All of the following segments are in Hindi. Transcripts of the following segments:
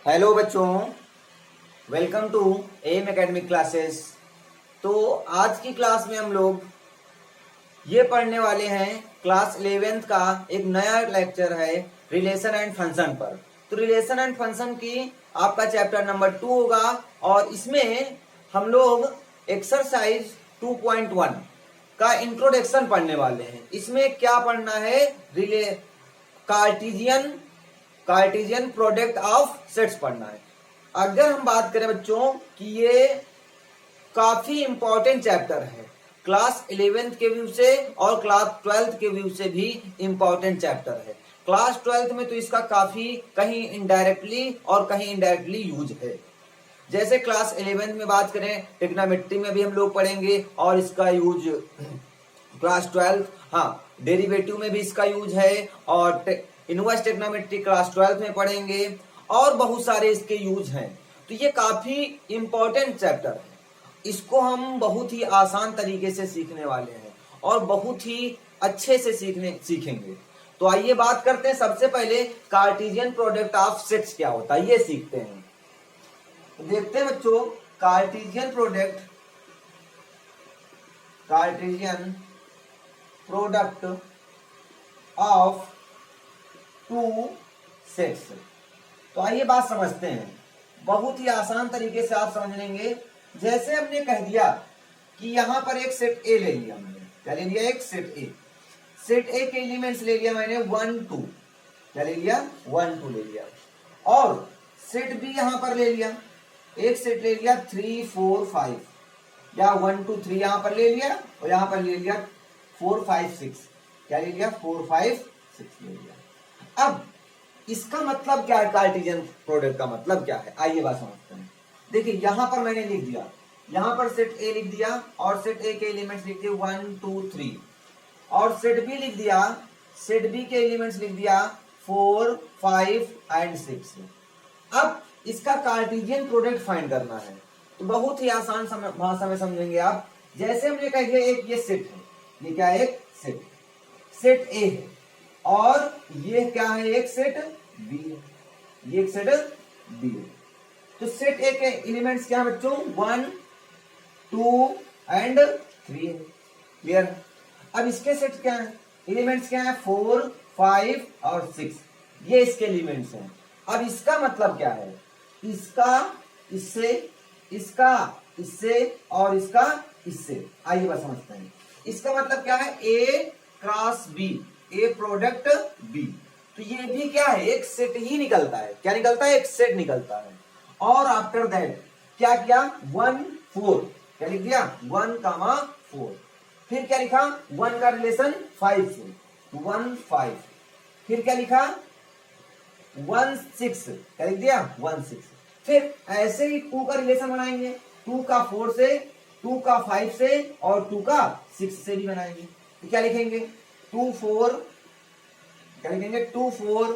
हेलो बच्चों, welcome to M academic classes. तो आज की क्लास में हम लोग ये पढ़ने वाले हैं क्लास 11th का एक नया लेक्चर है रिलेशन एंड फंक्शन पर। तो रिलेशन एंड फंक्शन की आपका चैप्टर नंबर 2 होगा और इसमें हम लोग एक्सरसाइज 2.1 का इंट्रोडक्शन पढ़ने वाले हैं। इसमें क्या पढ़ना है? Cartesian Cartesian product of sets पढ़ना है। अगर हम बात करें बच्चों कि ये काफी इंपॉर्टेंट चैप्टर है, क्लास 11th के व्यू से और क्लास 12th के व्यू से भी इंपॉर्टेंट चैप्टर है। क्लास 12th में तो इसका काफी कहीं इनडायरेक्टली और कहीं इनडायरेक्टली यूज है। जैसे क्लास 11th में बात करें, ट्रिग्नोमेट्री में भी हम लोग पढ़ेंगे और इसका यूज क्लास 12 डेरिवेटिव में भी इसका यूज है और इनवर्स ट्रिग्नोमेट्री क्लास 12 में पढ़ेंगे और बहुत सारे इसके यूज हैं। तो ये काफी इंपॉर्टेंट चैप्टर है, इसको हम बहुत ही आसान तरीके से सीखने वाले हैं और बहुत ही अच्छे से सीखेंगे। तो आइए बात करते हैं। सबसे पहले कार्टेशियन प्रोडक्ट ऑफ सेट्स क्या होता है ये सीखते हैं। तो देखते हैं बच्चों, Cartesian product of two sets. तो आइए बात समझते हैं, बहुत ही आसान तरीके से आप समझ लेंगे। जैसे हमने कह दिया कि यहां पर एक सेट ए ले लिया, मैंने क्या ले लिया? एक सेट ए। सेट ए के एलिमेंट्स ले लिया मैंने 1 2, क्या ले लिया? 1 2 ले लिया। और सेट बी यहां पर ले लिया, एक सेट ले लिया 3 4 5, या 1 2 3 यहां पर ले लिया और यहां पर ले लिया 4 5 6, क्या ले लिया? 4 5 6 ले लिया। अब इसका मतलब क्या है? कार्टेशियन प्रोडक्ट का मतलब क्या है? आइए बात समझते हैं। देखिए यहां पर मैंने लिख दिया, यहां पर सेट ए लिख दिया और सेट ए के एलिमेंट्स लिख दिए 1 2 3, और सेट बी लिख दिया, सेट बी के एलिमेंट्स लिख दिया 4 5 एंड 6। अब इसका कार्टेशियन प्रोडक्ट फाइंड करना है तो बहुत ही आसान भाषा में समझेंगे आप। जैसे हमने कह दिया एक ये सेट है, ये क्या है? एक सेट ए है और ये क्या है? एक सेट बी है, ये एक सेट बी है। तो सेट ए के एलिमेंट्स क्या है बच्चों? 1 2 एंड 3 है। क्लियर? अब इसके सेट क्या है? एलिमेंट्स क्या है? 4 5 और 6, ये इसके एलिमेंट्स हैं। अब इसका मतलब क्या है? इसका इससे, इसका इससे और इसका इससे। आइए बात समझते हैं। इसका मतलब क्या है? ए क्रॉस बी, ए प्रोडक्ट बी। तो ये भी क्या है? एक सेट ही निकलता है। क्या निकलता है? एक सेट निकलता है। और आफ्टर दैट क्या किया? 1 4, क्या लिख दिया? 1 4। फिर क्या लिखा? 1 का रिलेशन 5 से, 1 5। फिर क्या लिखा? 1 6, क्या लिख दिया? 1 6। फिर ऐसे ही 2 का रिलेशन बनाएंगे, 2 का 4 से, 2 का 5 से और 2 का 6 से भी बनाएंगे। तो क्या लिखेंगे? 2 4, क्या लिखेंगे? 2 4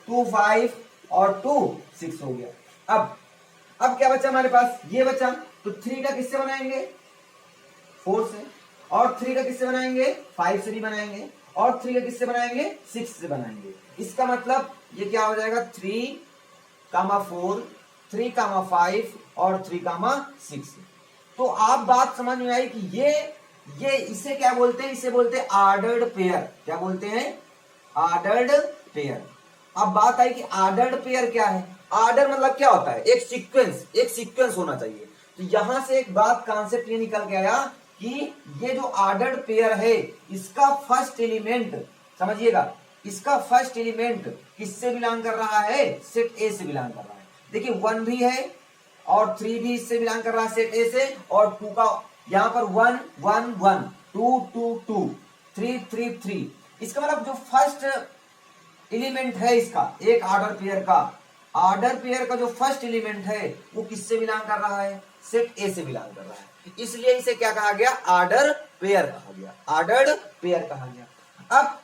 2 5 और 2 6 हो गया। अब क्या बचा हमारे पास? ये बचा। तो 3 का किससे बनाएंगे? 4 से। और 3 का किससे बनाएंगे? 5 से भी बनाएंगे। और 3 का किससे बनाएंगे? 6 से बनाएंगे। इसका मतलब ये क्या हो जाएगा? 3 4 3 5 और 3 6। तो आप बात समझ में आई कि ये इसे क्या बोलते हैं? इसे बोलते हैं ऑर्डर्ड पेयर। क्या बोलते हैं? Ordered pair. अब बात आई कि ऑर्डर्ड पेयर क्या है? ऑर्डर मतलब क्या होता है? एक सीक्वेंस होना चाहिए। तो यहां से एक बात कॉन्सेप्ट ये निकल के आया कि ये जो ऑर्डर्ड पेयर है, इसका फर्स्ट एलिमेंट, समझिएगा, इसका फर्स्ट एलिमेंट किससे बिलोंग कर रहा है? सेट ए से बिलोंग कर रहा है। देखिए 1 भी है और 3 भी इससे बिलोंग कर रहा है सेट ए से, और 2 का यहां पर 1 1 1 2 2 2 3 3 3। इसका मतलब जो फर्स्ट एलिमेंट है इसका, एक ऑर्डर पेयर का जो फर्स्ट एलिमेंट है वो किससे बिलोंग कर रहा है? सेट ए से बिलोंग कर रहा है। इसलिए इसे क्या कहा गया? ऑर्डर पेयर कहा गया। ऑर्डर्ड पेयर कहा गया। अब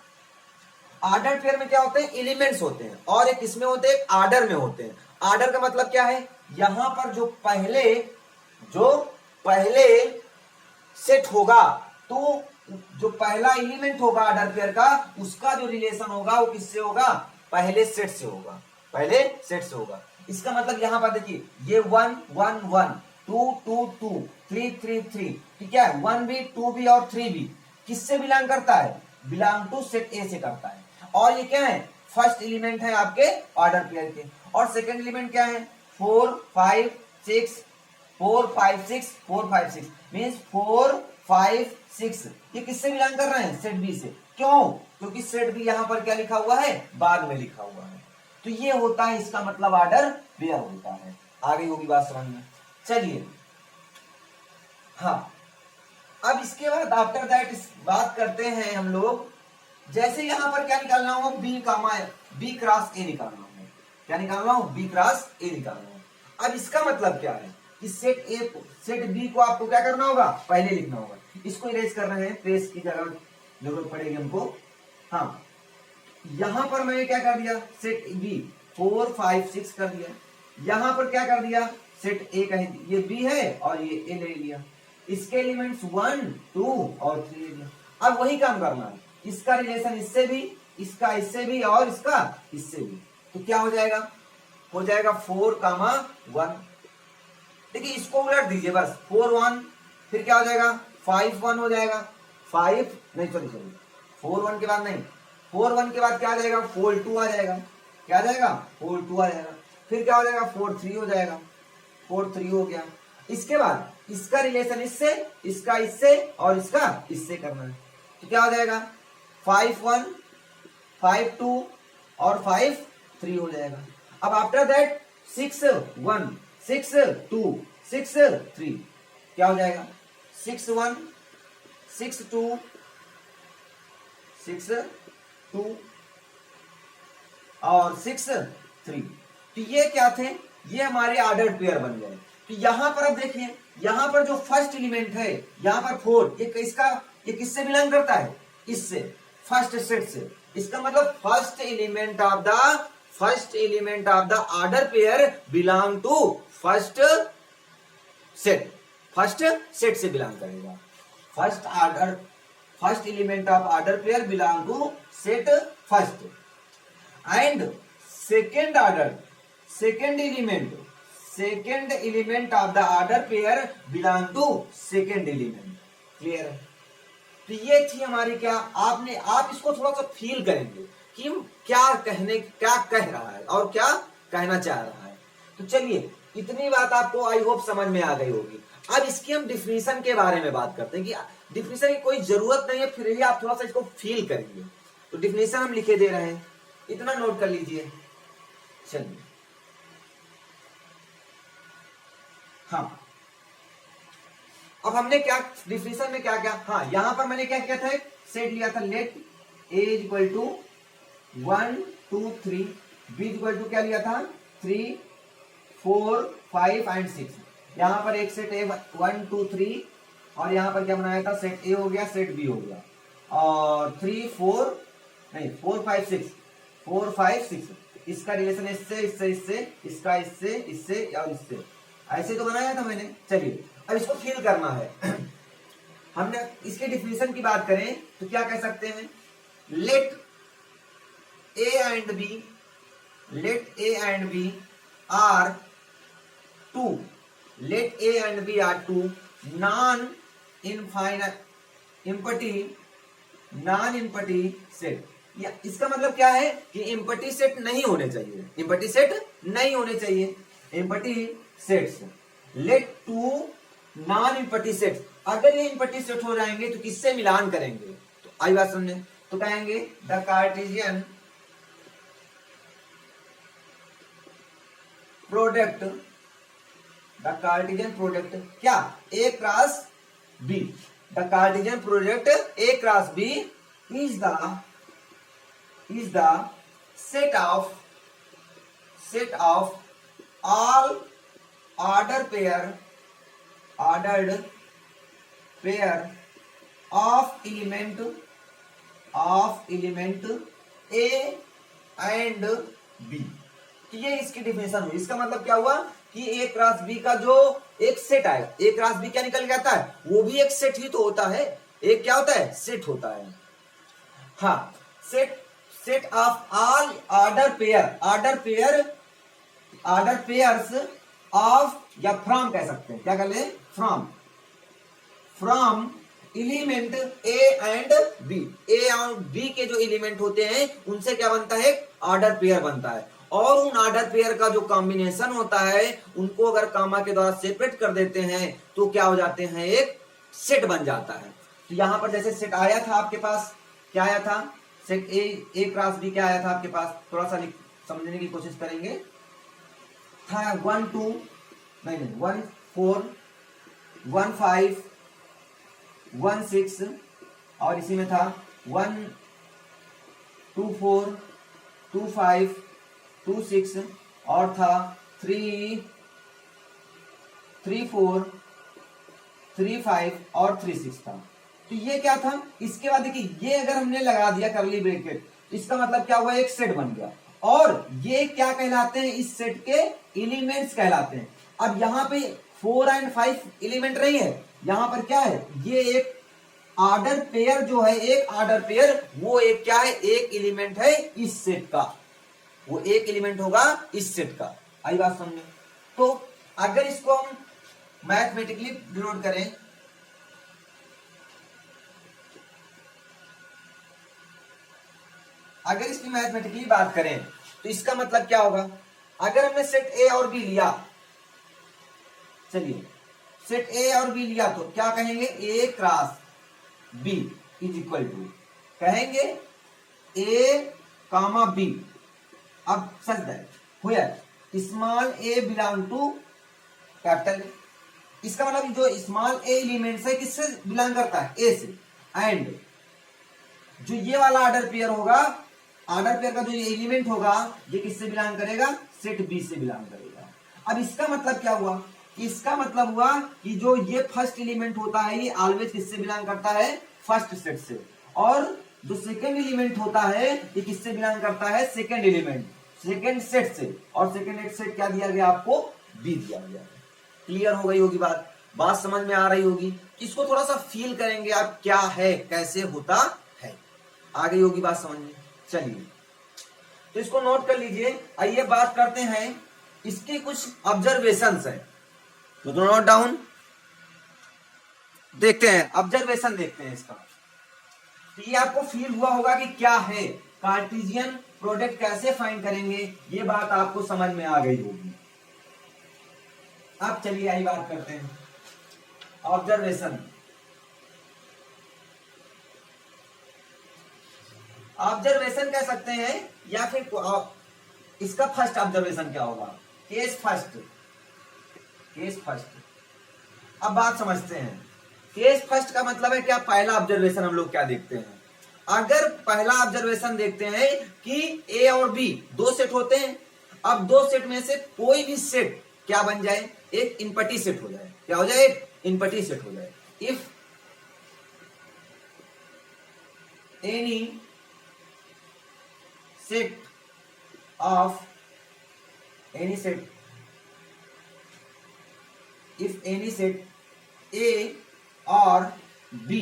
ऑर्डर पेयर में क्या होते हैं? एलिमेंट्स होते हैं और एक इसमें होते हैं, ऑर्डर में होते हैं। ऑर्डर का मतलब क्या है? यहां पर जो पहले सेट होगा, तो जो पहला एलिमेंट होगा ऑर्डर पेयर का, उसका जो रिलेशन होगा वो किससे होगा? पहले सेट से होगा। पहले सेट से होगा। इसका मतलब यहां पर देखिए ये 1 1 1 2 2 2 3 3 3, ठीक है, 1 भी 2 भी और 3 भी किससे बिलोंग करता है? बिलोंग टू सेट ए से करता है। और ये क्या है? फर्स्ट एलिमेंट है आपके ऑर्डर पेयर के। और सेकंड एलिमेंट क्या है? 4 5 6 4 5 6 4 5 6 मींस 4 5 6 ये किससे बिलोंग कर रहे हैं? सेट बी से। क्यों? क्योंकि सेट बी यहां पर क्या लिखा हुआ है? बाद में लिखा हुआ है। तो ये होता है इसका मतलब ऑर्डर पेयर होता है। आगे होगी बात समझ में। चलिए हाँ, अब इसके बाद आफ्टर दैट बात करते हैं हम लोग, जैसे यहां पर क्या निकालना हो? B comma B cross A निकालना हो। क्या निकालना हो? बी क्रॉस ए निकालना हो। अब इसका मतलब क्या है कि सेट ए को सेट बी को आपको क्या करना होगा? पहले लिखना होगा। इसको इरेज कर रहे हैं, ट्रेस की जरूरत पड़ेगी हमको। हाँ, यहां पर मैंने क्या कर दिया? सेट बी 4 5 6 कर दिया। यहां पर क्या कर दिया? सेट ए का ये बी है और ये ए ले लिया। इसके एलिमेंट्स 1 2 और 3 ले लिया। अब वही काम करना है, इसका रिलेशन इससे भी, इसका इससे भी और इसका इससे भी। तो क्या हो जाएगा? हो जाएगा 4 कामा 1। देखिए इसको उलट दीजिए बस, 4 1 फिर क्या हो जाएगा? 5 1 हो जाएगा। 5 नहीं सॉरी 4 1 के बाद नहीं, 4 1 के बाद क्या आ जाएगा? 4 2 आ जाएगा। क्या आ जाएगा? 4 2 आ जाएगा। फिर क्या हो जाएगा? 4 3 हो जाएगा। 4 3 हो गया। इसके बाद इसका रिलेशन इससे, इसका इससे और इसका इससे करना है। तो क्या हो जाएगा? 5 1 5 2 और 5 3 हो जाएगा। अब आफ्टर दैट 6 1 6 2 6 3 क्या हो जाएगा? 6 1 6 2 6 2 और 6 3। तो ये क्या थे? ये हमारे ऑर्डर्ड पेयर बन गए। तो यहां पर अब देखिए, यहां पर जो फर्स्ट एलिमेंट है यहां पर 4, ये किससे बिलोंग करता है? इससे, फर्स्ट सेट से। इसका मतलब first element of the order pair belong to first set से बिलोंग करेगा। First element of order pair belong to set first and second element of the order pair belong to second element। Clear है? तो ये थी हमारी क्या, आप इसको थोड़ा सा फील करेंगे कि क्या कह रहा है और क्या कहना चाह रहा है। तो चलिए इतनी बात आपको आई होप समझ में आ गई होगी। अब इसकी हम डिफिनीशन के बारे में बात करते हैं कि डिफिनीशन की कोई जरूरत नहीं है, फिर भी आप थोड़ा सा इसको फील करेंगे। तो डिफिनीशन हम लिखे दे रहे हैं, इतना नोट कर लीजिए। चलिए हाँ, अब हमने क्या डिफिनीशन में क्या क्या, हाँ यहां पर मैंने क्या किया था? सेट लिया था, let A is equal to 1 2 3, B is equal to क्या लिया था? 3 4 5 एंड 6। यहां पर एक सेट ए 1 2 3 और यहां पर क्या बनाया था? सेट ए हो गया, सेट बी हो गया, और 3 4 नहीं 4 5 6 4 5 6 इसका रिलेशन इससे इससे इससे, इसका इससे इससे और इससे, ऐसे तो बनाया था मैंने। चलिए अब इसको फिल करना है। हमने इसके डिफिनीशन की बात करें तो क्या कह सकते हैं? Let A and B are two non empty set. या इसका मतलब क्या है कि इम्पटी सेट नहीं होने चाहिए, empty sets. Let two non empty set, अगर ये इम्पटी सेट हो जाएंगे तो किससे मिलान करेंगे? तो आई बात समझे, तो कहेंगे द कार्टेशियन प्रोडक्ट क्या? A cross B. The Cartesian product A cross B is the set of all ordered pair of element A and B। ये इसकी डिफिनेशन हुई। इसका मतलब क्या हुआ कि ए क्रॉस बी का जो एक सेट आएगा, ए क्रॉस बी क्या निकल के आता है? वो भी एक सेट ही तो होता है। एक क्या होता है? सेट होता है। हाँ, set set of all order pairs of, या फ्रॉम कह सकते हैं, क्या कर ले, from element A and B. A और बी के जो एलिमेंट होते हैं उनसे क्या बनता है, ऑर्डर पेयर बनता है। और उन ऑर्डर पेयर का जो कॉम्बिनेशन होता है उनको अगर कामा के द्वारा सेपरेट कर देते हैं तो क्या हो जाते हैं, एक सेट बन जाता है। तो यहां पर जैसे सेट आया था आपके पास, क्या आया था, सेट ए क्रॉस बी क्या आया था आपके पास, थोड़ा सा समझने की कोशिश करेंगे। था 1 2 नहीं 1 4 1 5 1 6, और इसी में था 1 2 4 2 5 2 6, और था 3 3 4 3 5 और 3 6 था। तो ये क्या था, इसके बाद देखिए ये अगर हमने लगा दिया करली ब्रैकेट, इसका मतलब क्या हुआ, एक सेट बन गया। और ये क्या कहलाते हैं, इस सेट के एलिमेंट्स कहलाते हैं। अब यहाँ पे 4 और 5 एलिमेंट नहीं है, यहां पर क्या है, ये एक ऑर्डर पेयर जो है, एक ऑर्डर पेयर वो एक क्या है, एक एलिमेंट है इस सेट का, वो एक एलिमेंट होगा इस सेट का। आई बात समझे। तो अगर इसको हम मैथमेटिकली डिनोट करें, अगर इसकी मैथमेटिकली बात करें तो इसका मतलब क्या होगा, अगर हमने सेट ए और बी लिया, चलिए सेट ए और बी लिया तो क्या कहेंगे, A cross B is equal to, कहेंगे ए कामा बी। अब सच दैट हुआ small A belong to capital A, इसका मतलब जो स्मॉल ए एलिमेंट है किससे बिलोंग करता है, ए से। एंड जो ये वाला ऑर्डर पेयर होगा, ऑर्डर पेयर का जो ये एलिमेंट होगा ये किससे बिलोंग करेगा, सेट बी से बिलोंग करेगा। अब इसका मतलब क्या हुआ, इसका मतलब हुआ कि जो ये फर्स्ट एलिमेंट होता है ये ऑलवेज किससे बिलोंग करता है, फर्स्ट सेट से। और जो सेकंड एलिमेंट होता है ये किससे बिलोंग करता है, सेकंड एलिमेंट, सेकंड सेट से। और सेकंड सेट क्या दिया गया आपको, बी दिया गया। क्लियर हो गई होगी बात, बात समझ में आ रही होगी। इसको थोड़ा सा फील करेंगे आप, क्या है, कैसे होता है, आ गई होगी बात समझ में। चलिए तो इसको नोट कर लीजिए। आइए बात करते हैं इसके कुछ ऑब्जर्वेशंस है, तो नोट डाउन देखते हैं, ऑब्जर्वेशन देखते हैं इसका। तो ये आपको फील हुआ होगा कि क्या है, कार्टेशियन प्रोडक्ट कैसे फाइंड करेंगे, ये बात आपको समझ में आ गई होगी। अब चलिए आई बात करते हैं ऑब्जर्वेशन। ऑब्जर्वेशन कह सकते हैं या फिर इसका फर्स्ट ऑब्जर्वेशन क्या होगा, केस फर्स्ट, केस फर्स्ट। अब बात समझते हैं, केस फर्स्ट का मतलब है क्या, पहला ऑब्जर्वेशन हम लोग क्या देखते हैं। अगर पहला ऑब्जर्वेशन देखते हैं कि ए और बी दो सेट होते हैं, अब दो सेट में से कोई भी सेट क्या बन जाए, एक इनपटी सेट हो जाए, क्या हो जाए, एक इनपटी सेट हो जाए। If any set of any set, if any set A or B,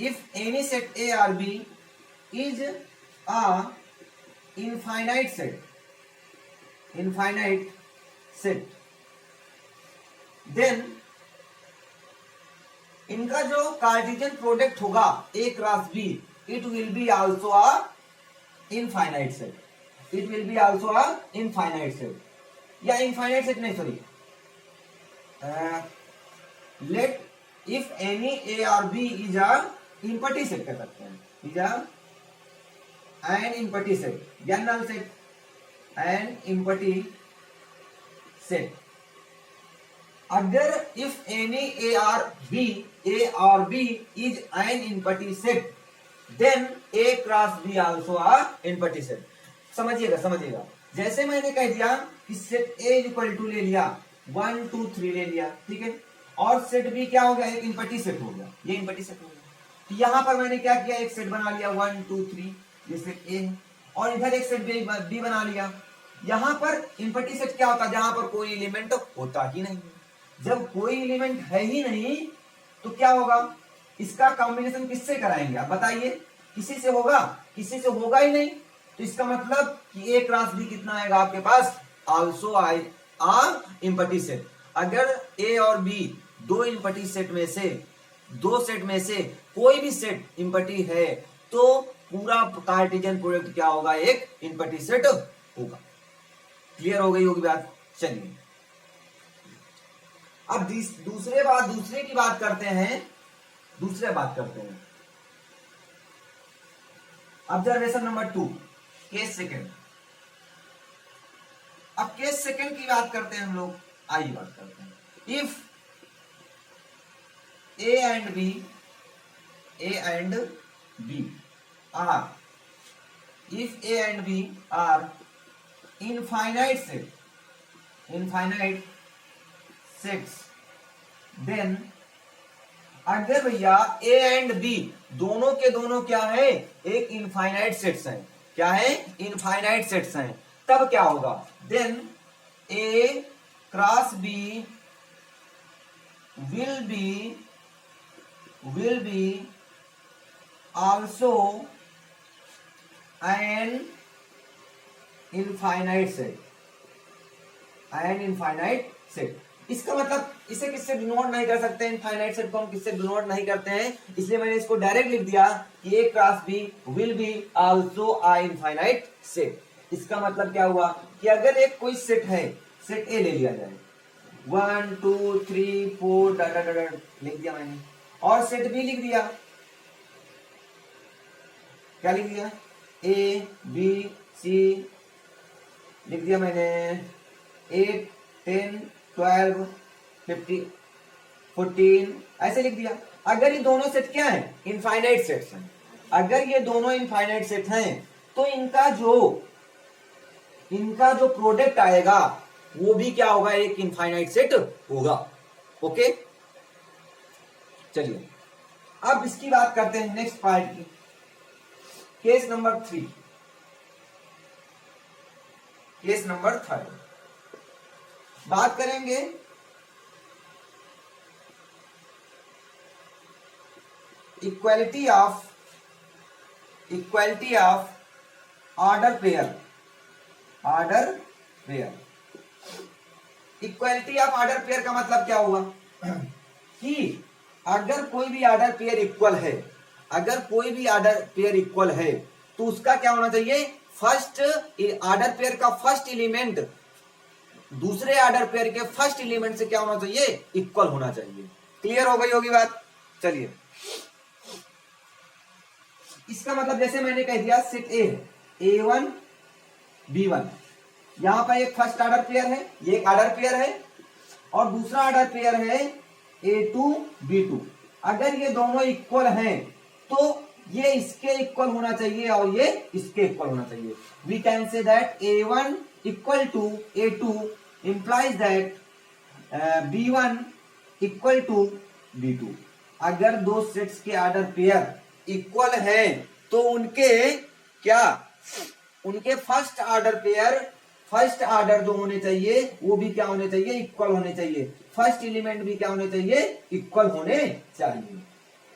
if any set A or B is a infinite set, then इनका जो कार्टेशियन प्रोडक्ट होगा A cross B, it will be also a infinite set, it will be also a infinite set, या इनफाइनाइट सेट नहीं, sorry, let if any A और B is a empty set कह सकते हैं, is a an empty set, या null set, an empty set. अगर इफ एनी ए और B is an empty set, then A cross B also a इनपटी set. समझिएगा, जैसे मैंने कह दिया कि सेट ए इक्वल टू ले लिया 1 2 3 ले लिया, ठीक है, और सेट बी क्या हो गया, एक इनपटी सेट हो गया, ये इनपटी सेट हो गया। तो यहां पर मैंने क्या किया, एक सेट बना लिया 1 2 3, ये सेट ए, और इधर एक सेट बी बना लिया। यहां पर इनपटी सेट क्या होता है, जहां पर कोई एलिमेंट होता ही नहीं। जब कोई एलिमेंट है ही नहीं तो क्या होगा, इसका कॉम्बिनेशन किससे कराएंगे आप बताइए, किसी से होगा, किसी से होगा ही नहीं। तो इसका मतलब कि ए क्रॉस बी कितना आएगा आपके पास, also I a empty set. अगर ए और बी दो इम्पटी सेट में से, दो सेट में से कोई भी सेट इम्पटी है तो पूरा कार्टेशियन प्रोडक्ट क्या होगा, एक इम्पटी सेट होगा। क्लियर हो गई होगी बात। चलिए अब दूसरे की बात करते हैं, ऑब्जर्वेशन नंबर 2, केस सेकंड। अब केस सेकंड की बात करते हैं हम लोग, आइए बात करते हैं। If A and B are, if A and B are infinite sets, then अगर भैया ए एंड बी दोनों के दोनों क्या है, एक इनफाइनाइट सेट्स हैं, क्या है, इनफाइनाइट सेट्स हैं, तब क्या होगा, then A cross B will be also an infinite set, इसका मतलब इसे किससे डिनोट नहीं कर सकते, इनफाइनाइट सेट को हम किससे डिनोट नहीं करते हैं, इसलिए मैंने इसको डायरेक्ट लिख दिया कि A cross B will be also a infinite set. इसका मतलब क्या हुआ कि अगर एक कोई सेट है, सेट ए ले लिया जाए, 1 2 3 4 डा लिख दिया मैंने, और सेट बी लिख दिया, क्या लिख दिया, ए बी सी लिख दिया मैंने, 8 10 12 15 14 ऐसे लिख दिया। अगर ये दोनों सेट क्या है, इनफाइनाइट सेट्स हैं, अगर ये दोनों इनफाइनाइट सेट हैं तो इनका जो प्रोडक्ट आएगा वो भी क्या होगा, एक इनफाइनाइट सेट होगा। ओके चलिए अब इसकी बात करते हैं नेक्स्ट पार्ट की, केस नंबर 3, केस नंबर 3 बात करेंगे equality of order pair. Equality of order pair का मतलब क्या हुआ कि अगर कोई भी ऑर्डर पेयर इक्वल है, तो उसका क्या होना चाहिए, फर्स्ट ऑर्डर पेयर का फर्स्ट एलिमेंट दूसरे ऑर्डर पेयर के फर्स्ट एलिमेंट से क्या होना चाहिए, इक्वल होना चाहिए। क्लियर हो गई होगी बात। चलिए इसका मतलब जैसे मैंने कह दिया सेट ए है, A1 B1, यहां पर एक फर्स्ट ऑर्डर पेयर है, ये एक ऑर्डर पेयर है, और दूसरा ऑर्डर पेयर है A2 B2। अगर ये दोनों इक्वल हैं तो ये इसके इक्वल होना चाहिए और ये इसके इक्वल होना चाहिए। We can say that A1 equal to A2 implies that B1 equal to B2। अगर दो सेट्स के ऑर्डर पेयर इक्वल हैं तो उनके फर्स्ट ऑर्डर जो होने चाहिए वो भी क्या होने चाहिए, इक्वल होने चाहिए, फर्स्ट एलिमेंट भी क्या होने चाहिए, इक्वल होने चाहिए।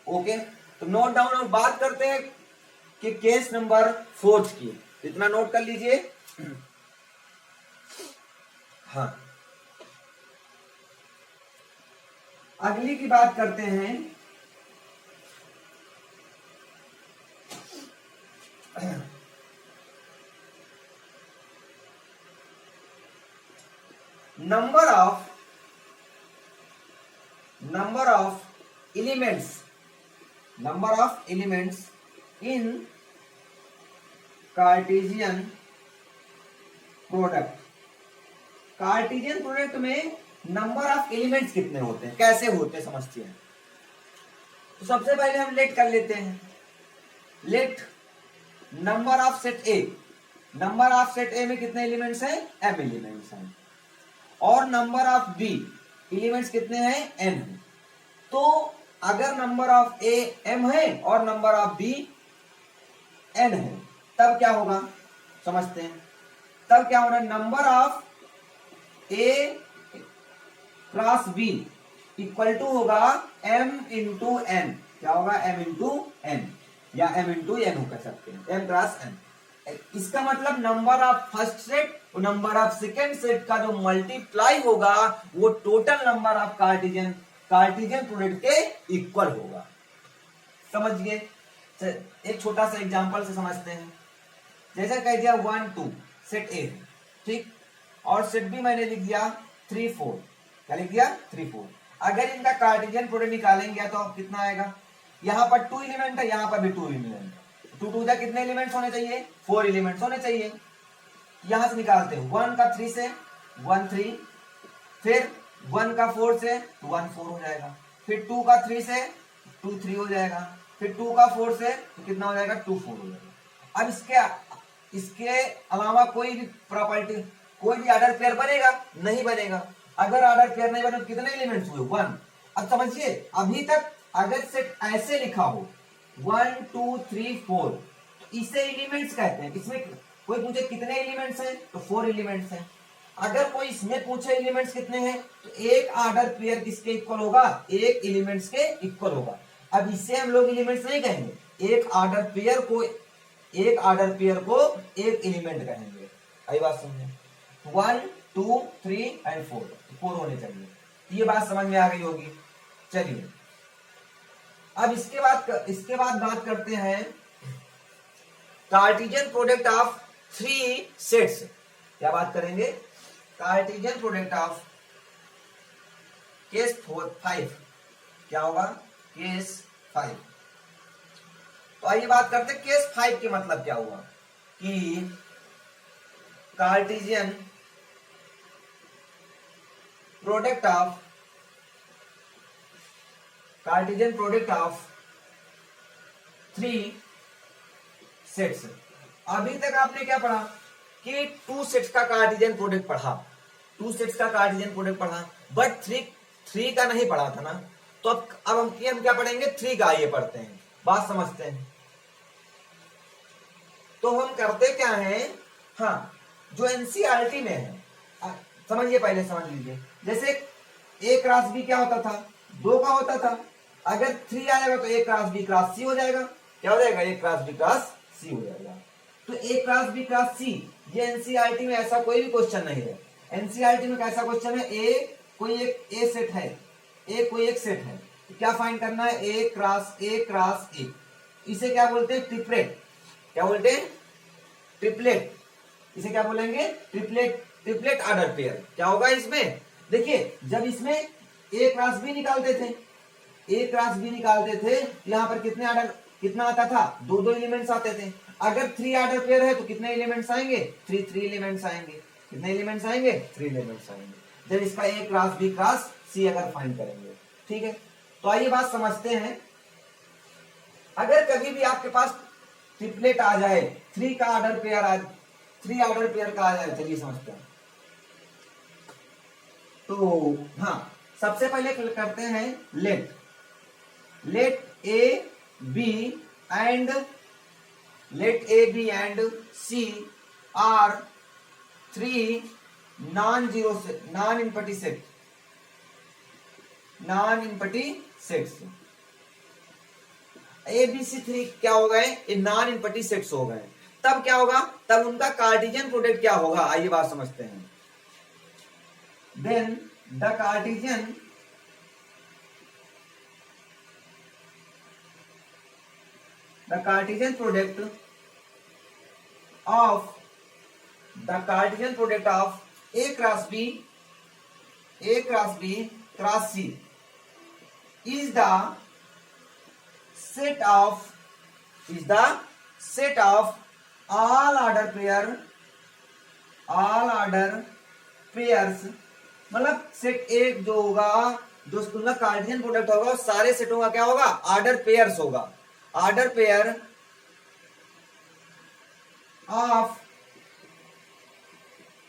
ओके तो नोट डाउन और बात करते हैं कि केस नंबर 4 की, इतना नोट कर लीजिए। हाँ अगली की बात करते हैं number of elements in Cartesian product. Cartesian product में नंबर ऑफ एलिमेंट्स कितने होते हैं, कैसे होते हैं समझते हैं। तो सबसे पहले हम लेट कर लेते हैं, let number of set A, number of set ए में कितने एलिमेंट्स हैं, m एलिमेंट्स हैं, और नंबर ऑफ बी एलिमेंट्स कितने हैं, n है। तो अगर नंबर ऑफ ए m है और नंबर ऑफ बी n है तब क्या होगा समझते हैं। तब क्या होगा, number of A cross B equal to होगा m इंटू एन, क्या होगा m इंटू एन, या m इंटू एन हो कर सकते हैं, m क्रॉस n। इसका मतलब नंबर ऑफ फर्स्ट सेट और नंबर ऑफ सेकेंड सेट का जो मल्टीप्लाई होगा वो total number of cartesian product के इक्वल होगा। समझ गए? एक छोटा सा एग्जांपल से समझते हैं। जैसा कह दिया 1 2 सेट ए, ठीक, और सेट बी मैंने लिख दिया 3 4। क्या लिख दिया? 3 4। अगर इनका कार्टेशियन प्रोडक्ट निकालेंगे तो कितना आएगा? यहाँ पर 2 एलिमेंट है, यहाँ पर भी 2 एलिमेंट। 2 2 जा कितने एलिमेंट्स होने चाहिए? 4 एलिमेंट्स होने चाहिए। यहां से निकालते हैं 1 का 3 से 1 3, फिर 1 का 4 से 1 4 हो जाएगा, फिर 2 का 3 से 2 3 हो जाएगा, फिर 2 का 4 से तो कितना हो जाएगा? 2 4 हो जाएगा। अब इसके अलावा कोई भी प्रॉपर्टी, कोई भी ऑर्डर पेयर बनेगा? नहीं बनेगा। अगर ऑर्डर पेयर नहीं बने तो कितने एलिमेंट्स हुए? 1। अब समझिए, अभी तक अगर सेट ऐसे लिखा हो 1 2 3 4 तो इसे एलिमेंट्स कहते हैं। इसमें कोई पूछे कितने एलिमेंट्स हैं तो 4 एलिमेंट्स हैं। अगर कोई इसमें पूछे एलिमेंट्स कितने हैं तो एक ऑर्डर पेयर किसके इक्वल होगा? एक एलिमेंट्स के इक्वल होगा। अब इसे हम लोग एलिमेंट्स नहीं कहेंगे, एक ऑर्डर पेयर को एक एलिमेंट कहेंगे। आई बात समझे? 1 2 3 एंड 4 4 होने चाहिए। ये बात समझ में आ गई होगी। चलिए अब इसके बाद बात करते हैं कार्टेशियन प्रोडक्ट ऑफ 3 सेट्स। क्या बात करेंगे? Cartesian product of case 5। क्या होगा? केस 5। तो आइए बात करते हैं केस 5 के मतलब क्या हुआ कि कार्टेशियन प्रोडक्ट ऑफ 3 सेट्स। अभी तक आपने क्या पढ़ा कि 2 सेट्स का कार्टेशियन प्रोडक्ट पढ़ा, 2 सेट्स का कार्टेशियन प्रोडक्ट पढ़ा, बट 3 का नहीं पढ़ा था ना। तो अब हम क्या पढ़ेंगे? 3 का। आइए पढ़ते हैं, बात समझते हैं। तो हम करते क्या है, हाँ, जो एनसीईआरटी में है, समझिए, पहले समझ लीजिए। जैसे ए क्रॉस बी क्या होता था? 2 का होता था। अगर 3 आएगा तो ए क्रॉस बी क्रॉस सी हो जाएगा। क्या हो जाएगा? ए क्रॉस बी क्रॉस सी हो जाएगा। तो ए क्रॉस बी क्रॉस सी, ये एनसीईआरटी में ऐसा कोई भी क्वेश्चन नहीं है। एनसीईआरटी में कैसा क्वेश्चन है? ए कोई एक सेट है, ए कोई एक सेट है, तो क्या फाइंड करना है? ए क्रॉस ए। इसे क्या बोलते हैं? ट्रिपलेट। क्या बोलते हैं? ट्रिपलेट। इसे क्या बोलेंगे? Triplet order pair. क्या होगा इसमें? देखिए, जब इसमें ए क्रॉस बी निकालते थे, यहां पर कितना आता था? 2 एलिमेंट्स आते थे। अगर 3 ऑर्डर पेयर है तो कितने एलिमेंट्स आएंगे? 3 एलिमेंट्स आएंगे। कितने एलिमेंट्स आएंगे? 3 एलिमेंट्स आएंगे। जब इसका ए क्रॉस बी क्रॉस सी अगर फाइंड करेंगे, ठीक है। तो आइए बात समझते हैं। अगर कभी भी आपके पास ट्रिपलेट आ जाए, 3 ऑर्डर पेयर का आ जाए, चलिए समझते हैं। तो हाँ, सबसे पहले करते हैं let A B and C are 3 non empty sets. A B C 3 क्या हो गए? ये नॉन इम्पटी सेट्स हो गए। तब क्या होगा? तब उनका कार्टेशियन प्रोडक्ट क्या होगा? आइए बात समझते हैं। Then the Cartesian product of A cross B cross C is the set of all order pairs। मतलब सेट एक जो होगा, जो उनका कार्टेशियन प्रोडक्ट होगा, सारे सेटों का क्या होगा? ऑर्डर पेयर्स होगा। ऑर्डर पेयर ऑफ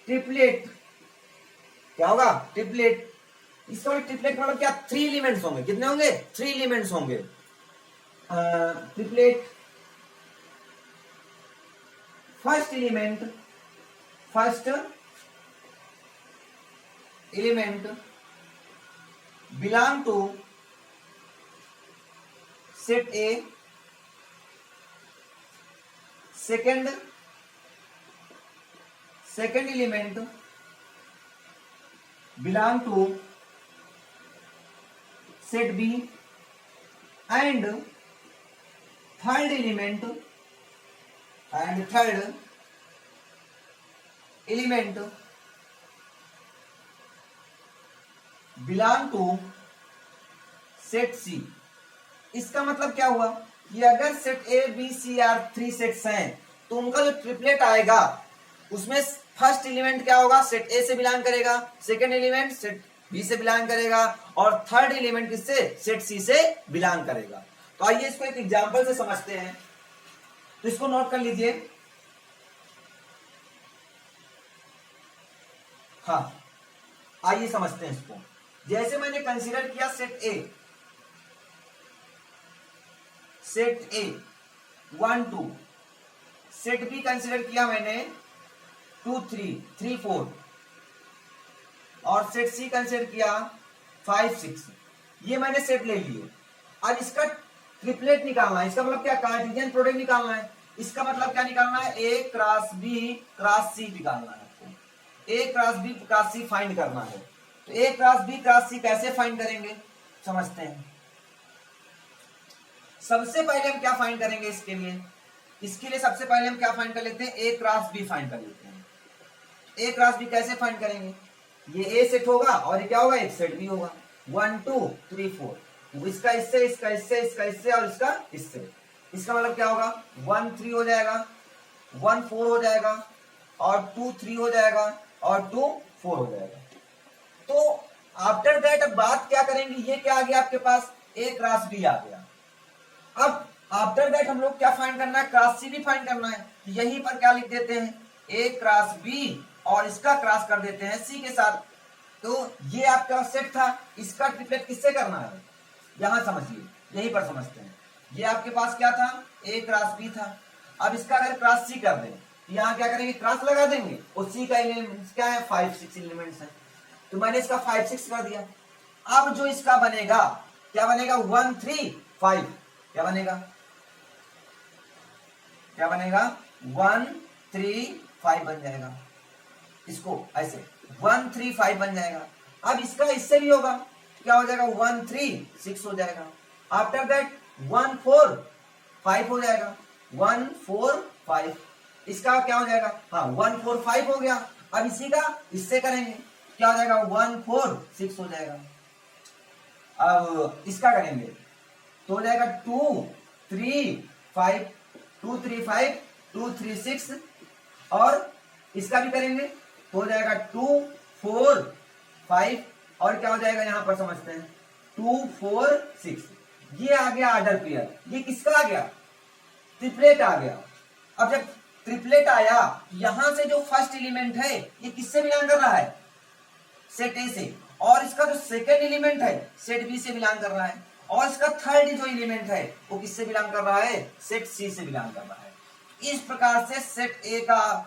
ट्रिपलेट क्या होगा? ट्रिपलेट। इसका ट्रिपलेट मतलब क्या? 3 एलिमेंट्स होंगे। कितने होंगे? 3 एलिमेंट्स होंगे। Triplet first element belong to set A, second second element belong to set B and third element belong to set C. इसका मतलब क्या हुआ कि अगर set A B C are 3 sets हैं तो उनका जो ट्रिपलेट आएगा उसमें फर्स्ट एलिमेंट क्या होगा, सेट ए से बिलोंग करेगा, सेकंड एलिमेंट सेट बी से बिलोंग करेगा और थर्ड एलिमेंट किससे, सेट सी से बिलोंग करेगा। तो आइए इसको एक एग्जांपल से समझते हैं। तो इसको नोट कर लीजिए। हाँ, आइए समझते हैं इसको। जैसे मैंने कंसीडर किया सेट ए 1 2, सेट बी कंसीडर किया मैंने 2 3 4 और सेट सी कंसीडर किया 5 6। ये मैंने सेट ले लिए। अब इसका ट्रिपलेट निकालना है। इसका मतलब क्या, कार्टेशियन प्रोडक्ट निकालना है। इसका मतलब क्या निकालना है, ए क्रॉस बी क्रॉस सी निकालना है आपको। ए क्रॉस बी क्रॉस सी फाइंड करना है। तो ए क्रॉस बी क्रॉस सी कैसे फाइंड करेंगे, समझते हैं। सबसे पहले हम क्या फाइंड करेंगे इसके लिए सबसे पहले हम क्या फाइंड कर लेते हैं, ए क्रॉस बी फाइंड कर लेते हैं। ए क्रॉस बी कैसे फाइंड करेंगे, ये ए सेट होगा और ये क्या होगा, एक सेट बी होगा। 1 2 3 4, इसका इससे, इसका इससे, इसका इससे और इसका इससे। इसका मतलब क्या होगा, 1 3 हो जाएगा, 1 4 हो जाएगा और 2 3 हो जाएगा और 2 4 हो जाएगा। तो आफ्टर दैट अब बात क्या करेंगे, ये क्या आ गया आपके पास, ए क्रॉस बी आ गया। अब आफ्टर दैट हम लोग क्या फाइंड करना है, क्रॉस सी भी फाइंड करना है। यहीं पर क्या लिख देते हैं, ए क्रॉस बी और इसका क्रॉस कर देते हैं सी के साथ। तो ये आपका सेट था, इसका ट्रिपलेट किससे करना है, यहां समझिए, यहीं पर समझते हैं। ये आपके पास क्या था, ए क्रॉस बी था। अब इसका अगर क्रॉस सी कर दें, यहां क्या करेंगे, क्रॉस लगा देंगे और सी का एलिमेंट्स क्या है, 5 6 एलिमेंट्स है। तो मैंने इसका 5 6 कर दिया। अब जो इसका बनेगा, क्या बनेगा, 1 3 5, क्या बनेगा, 1 3 5 बन जाएगा। इसको ऐसे 1 3 5 बन जाएगा। अब इसका इससे भी होगा, क्या हो जाएगा, 1 3 6 हो जाएगा। आफ्टर दैट 1 4 5 हो जाएगा, 1 4 5। इसका क्या हो जाएगा, हाँ 1 4 5 हो गया। अब इसी का इससे करेंगे, क्या हो जाएगा, 1 4 6 हो जाएगा। अब इसका करेंगे तो हो जाएगा 2 3 5, 2 3 5 2 3 6 और इसका भी करेंगे तो हो जाएगा 2 4 5 और क्या हो जाएगा, यहां पर समझते हैं 2 4 6। ये आ गया ऑर्डर पेयर। ये किसका आ गया, ट्रिपलेट आ गया। अब जब ट्रिपलेट आया, यहां से जो फर्स्ट एलिमेंट है ये किससे बिलोंग कर रहा है, सेट ए से, और इसका जो सेकेंड एलिमेंट है सेट बी से बिलोंग कर रहा है, और इसका थर्ड जो एलिमेंट है वो किससे बिलोंग कर रहा है, सेट सी से बिलोंग कर रहा है। इस प्रकार से सेट ए का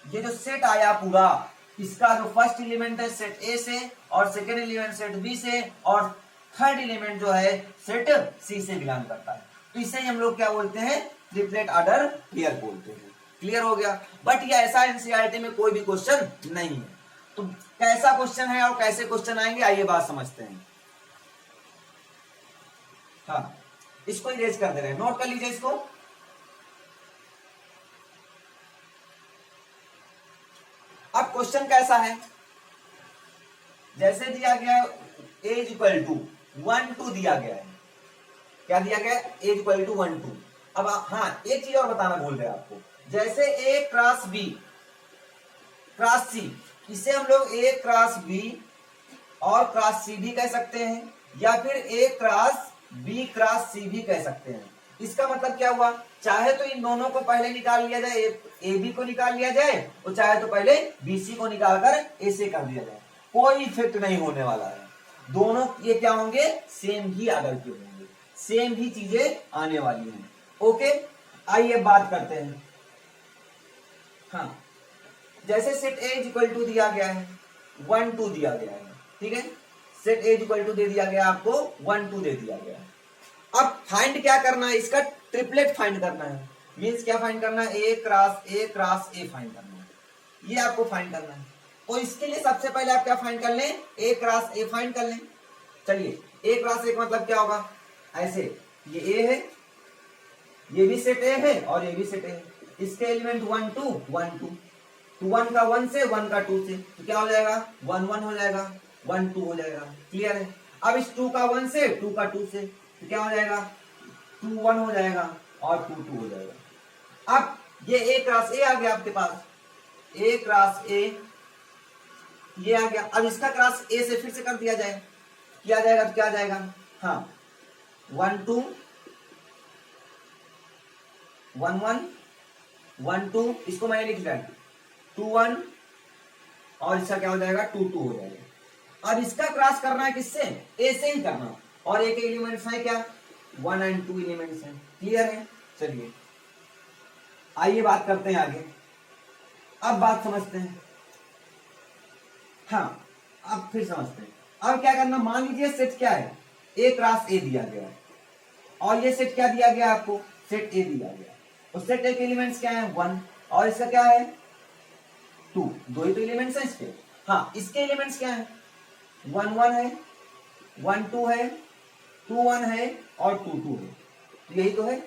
ये जो सेट आया पूरा, इसका जो फर्स्ट एलिमेंट है सेट ए से और सेकेंड एलिमेंट सेट बी से और थर्ड एलिमेंट जो है सेट सी से बिलोंग करता है। तो इसे हम लोग क्या बोलते हैं, ट्रिपलेट ऑर्डर पेयर बोलते हैं। क्लियर हो गया। बट ये ऐसा एनसीईआरटी में कोई भी क्वेश्चन नहीं है। तो कैसा क्वेश्चन है और कैसे क्वेश्चन आएंगे, आइए बात समझते हैं। हाँ, इसको इरेज कर दे रहे हैं, नोट कर लीजिए इसको। अब क्वेश्चन कैसा है, जैसे दिया गया एज इक्वल टू 1 2 दिया गया है, क्या दिया गया, एज इक्वल टू 1 2। अब हाँ, एक चीज और बताना भूल गए आपको, जैसे ए क्रॉस बी क्रॉस सी, इसे हम लोग ए क्रॉस बी और क्रॉस सी भी कह सकते हैं, या फिर ए क्रॉस बी क्रॉस सी भी कह सकते हैं। इसका मतलब क्या हुआ, चाहे तो इन दोनों को पहले निकाल लिया जाए, ए बी को निकाल लिया जाए, और चाहे तो पहले बी सी को निकालकर ए से कर दिया जाए, कोई इफेक्ट नहीं होने वाला है। दोनों ये क्या होंगे, सेम ही ऑर्डर के होंगे, सेम ही चीजें आने वाली हैं। ओके, आइए बात करते हैं। हाँ, जैसे सेट ए इक्वल टू दिया गया है, 1 2 दिया गया है, ठीक है, सेट ए इक्वल टू दे दिया गया आपको, 1 2 दे दिया गया। अब फाइंड क्या करना है, इसका ट्रिपलेट फाइंड करना है। मींस क्या फाइंड करना है, ए क्रॉस ए फाइंड करना है। ये आपको फाइंड करना है। तो इसके लिए सबसे पहले आप क्या फाइंड कर लें, ए क्रॉस ए फाइंड कर लें। चलिए ए क्रॉस ए का मतलब क्या होगा, ऐसे ये ए है, ये भी सेट ए है और ये भी सेट ए है, इसके एलिमेंट 1 2 1 2, तो 1 का 1 से 1 का 2 से, तो क्या हो जाएगा 1 1 हो जाएगा, 1 2 हो जाएगा। क्लियर है। अब इस 2 का 1 से 2 का 2 से, तो क्या हो जाएगा 2 1 हो जाएगा और 2 2 हो जाएगा। अब ये ए क्रॉस ए आ गया आपके पास, ए क्रॉस ए ये आ गया। अब इसका क्रॉस ए से फिर से कर दिया जाए, किया जाएगा तो क्या जाएगा, हाँ 1 2 1 1 1 2, इसको मैंने लिख दिया 2 1 और इसका क्या हो जाएगा 2 2 हो जाएगा। अब इसका क्रॉस करना है किससे, ए से ही करना, और ए के एलिमेंट्स है क्या 1 and 2 एलिमेंट्स हैं। क्लियर है। चलिए आइए बात करते हैं आगे। अब बात समझते हैं, हाँ अब फिर समझते हैं। अब क्या करना, मान लीजिए सेट क्या है, ए क्रॉस ए दिया गया है और ये सेट क्या दिया गया आपको, सेट ए दिया गया। और सेट ए के एलिमेंट्स क्या है 1 और इसका क्या है 2, दो ही तो एलिमेंट्स हैं इसके। हाँ इसके एलिमेंट्स क्या है 1 1 है, 1 2 है, 2 1 है और 2 2 है, तो यही तो है।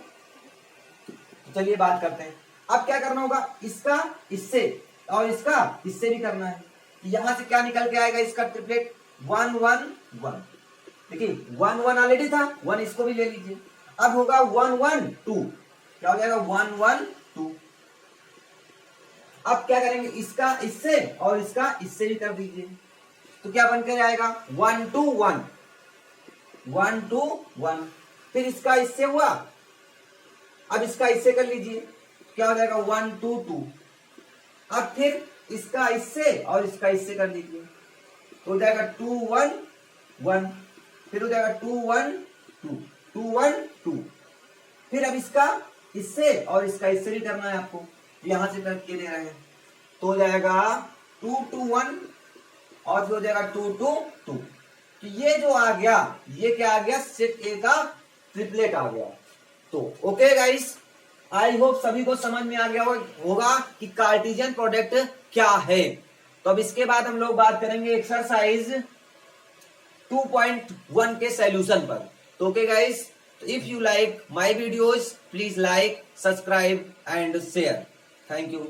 तो चलिए बात करते हैं। अब क्या करना होगा, इसका इससे और इसका इससे भी करना है। यहां से क्या निकल के आएगा, इसका ट्रिपलेट 1 1 1। देखिए 1 1 ऑलरेडी था, 1 इसको भी ले लीजिए। अब होगा 1 1 2, क्या हो जाएगा 1 1 2। अब क्या करेंगे, इसका इससे और इसका इससे भी कर दीजिए, तो क्या बनकर आएगा 1 2 1 1 2 1। फिर इसका इससे हुआ, अब इसका इससे कर लीजिए, क्या हो जाएगा 1 2 2। अब फिर इसका इससे और इसका इससे कर लीजिए, तो हो जाएगा 2 1 1। फिर हो जाएगा 2 1 2 2 1 2। फिर अब इसका इससे और इसका इससे भी करना है आपको, तो यहां से करके दे रहे हैं, तो हो जाएगा 2 2 1 और फिर हो जाएगा 2 2 2। तो ये जो आ गया, ये क्या आ गया, सेट ए का ट्रिपलेट आ गया। तो ओके गाइस, आई होप सभी को समझ में आ गया होगा कि कार्टेशियन प्रोडक्ट क्या है। तो अब इसके बाद हम लोग बात करेंगे एक्सरसाइज 2.1 के सॉल्यूशन पर। तो okay guys, if you like my videos please like, subscribe and share. Thank you.